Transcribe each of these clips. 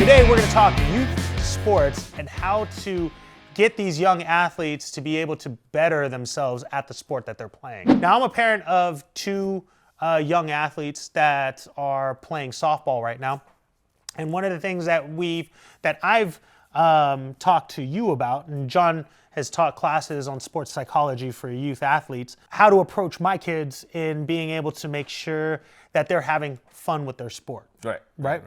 Today we're going to talk youth sports and how to get these young athletes to be able to better themselves at the sport that they're playing. Now, I'm a parent of two young athletes that are playing softball right now. And one of the things that I've talked to you about, and John has taught classes on sports psychology for youth athletes, how to approach my kids in being able to make sure that they're having fun with their sport. Right.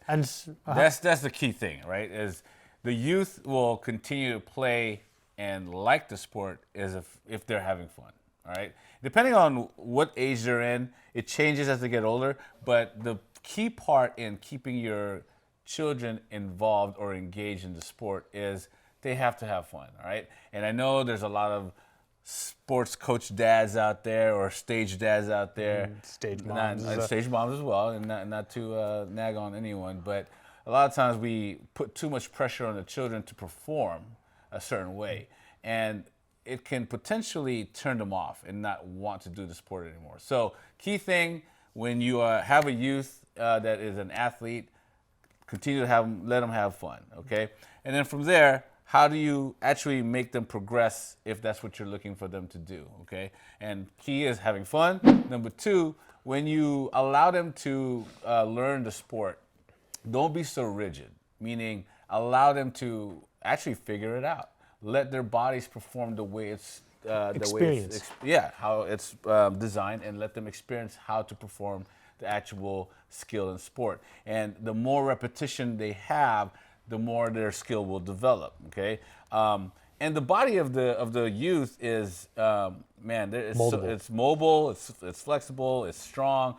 And That's the key thing, right? Is the youth will continue to play and like the sport is if they're having fun. All right. Depending on what age they're in, it changes as they get older. But the key part in keeping your children involved or engaged in the sport is they have to have fun. All right. And I know there's a lot of sports coach dads out there or stage dads out there, stage moms, stage moms as well, and not to nag on anyone, but a lot of times we put too much pressure on the children to perform a certain way, and it can potentially turn them off and not want to do the sport anymore. So key thing, when you have a youth that is an athlete, continue to let them have fun, okay? And then from there, how do you actually make them progress if that's what you're looking for them to do, okay? And key is having fun. Number two, when you allow them to learn the sport, don't be so rigid, meaning allow them to actually figure it out. Let their bodies perform the way it's how it's designed, and let them experience how to perform the actual skill in sport. And the more repetition they have, the more their skill will develop. Okay, and the body of the youth is it's mobile, it's flexible, it's strong.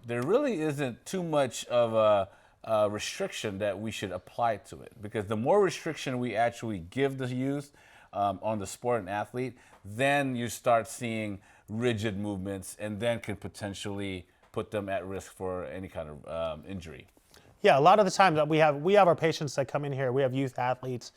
There really isn't too much of a restriction that we should apply to it, because the more restriction we actually give the youth on the sport and athlete, then you start seeing rigid movements, and then can potentially put them at risk for any kind of injury. Yeah, a lot of the times that we have our patients that come in here. We have youth athletes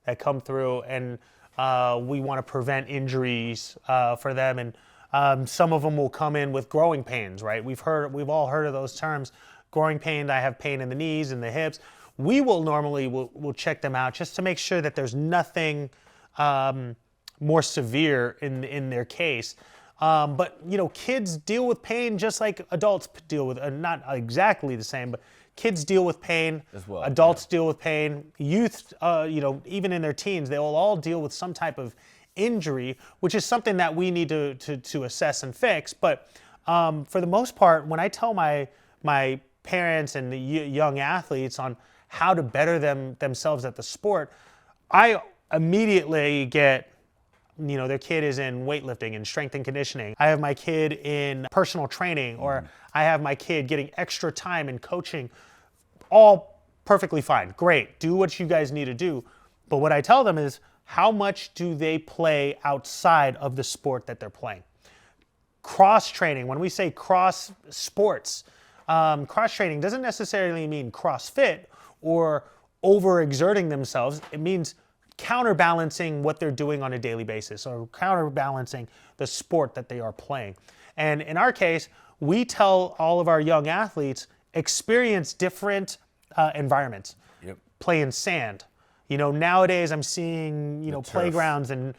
that come through, and we want to prevent injuries for them. And some of them will come in with growing pains, right? We've all heard of those terms. Growing pain. I have pain in the knees and the hips. We will normally we'll check them out just to make sure that there's nothing more severe in their case. But kids deal with pain just like adults deal with. Not exactly the same, but kids deal with pain as well. Adults deal with pain. Youth, even in their teens, they will all deal with some type of injury, which is something that we need to assess and fix. But for the most part, when I tell my parents and the young athletes on how to better themselves at the sport, I immediately get, their kid is in weightlifting and strength and conditioning. I have my kid in personal training, or I have my kid getting extra time in coaching. All perfectly fine. Great. Do what you guys need to do. But what I tell them is, how much do they play outside of the sport that they're playing? Cross training. When we say cross sports, cross training doesn't necessarily mean CrossFit or overexerting themselves. It means counterbalancing what they're doing on a daily basis, or counterbalancing the sport that they are playing. And in our case, we tell all of our young athletes, experience different environments. Yep. Play in sand. Nowadays I'm seeing, playgrounds and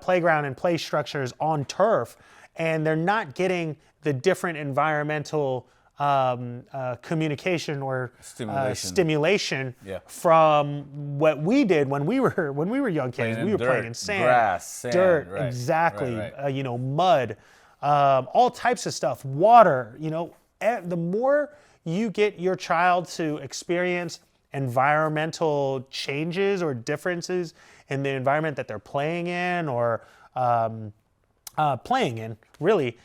playground and play structures on turf, and they're not getting the different environmental communication or stimulation from what we did when we were young kids. We were playing in sand, grass, sand, dirt, right. exactly. Right. Mud, all types of stuff. Water. The more you get your child to experience environmental changes or differences in the environment that they're playing in, or really.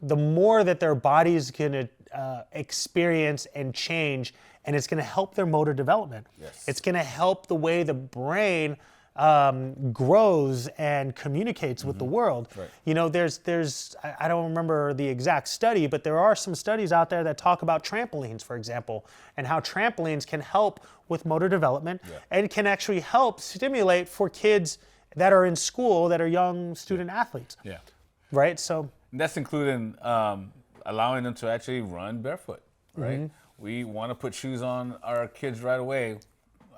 The more that their body's going to experience and change, and it's going to help their motor development. Yes. It's going to help the way the brain grows and communicates with the world. Right. There's I don't remember the exact study, but there are some studies out there that talk about trampolines, for example, and how trampolines can help with motor development and can actually help stimulate for kids that are in school, that are young student athletes. Yeah. Right? So that's including allowing them to actually run barefoot, right? we want to put shoes on our kids right away.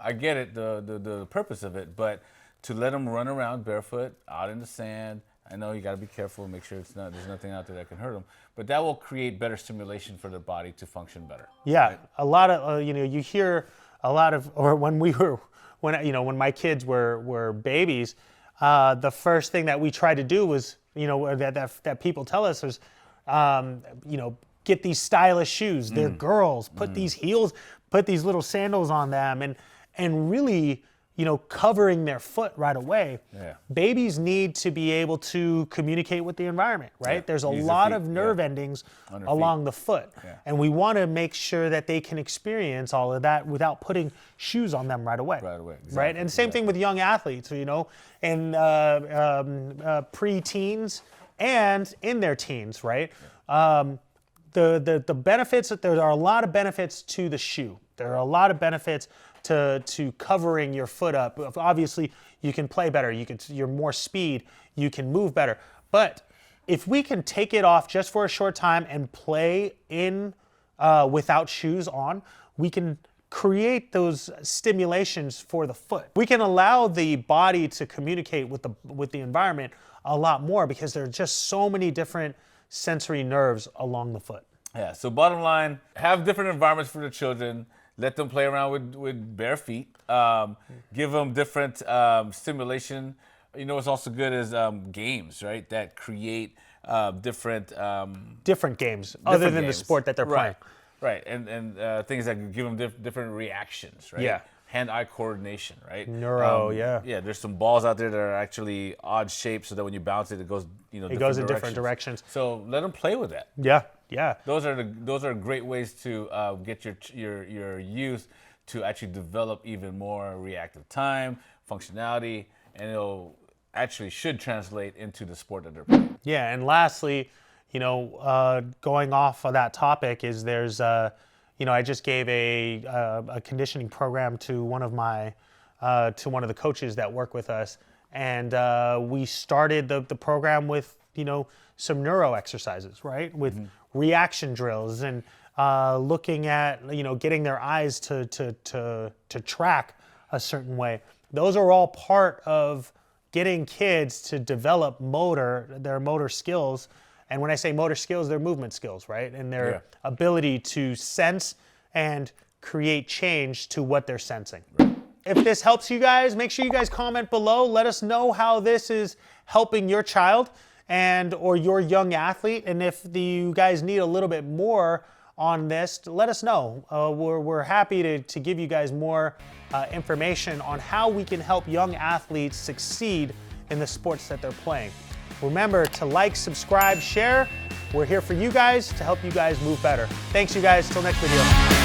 I get it, the purpose of it, but to let them run around barefoot out in the sand, I know you got to be careful and make sure there's nothing out there that can hurt them, but that will create better stimulation for their body to function better. Yeah, right? A lot of you hear a lot of, or when my kids were babies, the first thing that we tried to do was that people tell us is get these stylish shoes. They're girls. Put these heels, put these little sandals on them, and really, covering their foot right away. Yeah. Babies need to be able to communicate with the environment, right? Yeah. There's a Use lot their of feet. nerve Yeah. endings On their along feet. the foot. Yeah. And we want to make sure that they can experience all of that without putting shoes on them right away. Right away, Right? exactly, And same thing with young athletes, and pre-teens and in their teens, right? The benefits, there are a lot of benefits to the shoe. There are a lot of benefits to covering your foot up. Obviously, you can play better. You're more speed. You can move better. But if we can take it off just for a short time and play in without shoes on, we can create those stimulations for the foot. We can allow the body to communicate with the environment a lot more because there are just so many different sensory nerves along the foot. Yeah, so bottom line, have different environments for the children. Let them play around with bare feet. Give them different stimulation. What's also good is games, right? That create different games other than games. the sport that they're playing. Right, and things that can give them different reactions, right? Yeah. Hand-eye coordination, right? Yeah. Yeah, there's some balls out there that are actually odd shapes, so that when you bounce it, it goes, It goes in different directions. So let them play with that. Yeah. Those are great ways to get your youth to actually develop even more reactive time, functionality, and it'll actually should translate into the sport that they're playing. Yeah, and lastly, going off of that topic is there's I just gave a conditioning program to one of the coaches that work with us, and we started the program with some neuro exercises, right? With reaction drills and looking at getting their eyes to track a certain way. Those are all part of getting kids to develop their motor skills. And when I say motor skills, they're movement skills, right? And their ability to sense and create change to what they're sensing. Right. If this helps you guys, make sure you guys comment below. Let us know how this is helping your child or your young athlete. And if you guys need a little bit more on this, let us know. We're happy to give you guys more information on how we can help young athletes succeed in the sports that they're playing. Remember to like, subscribe, share. We're here for you guys to help you guys move better. Thanks, you guys. Till next video.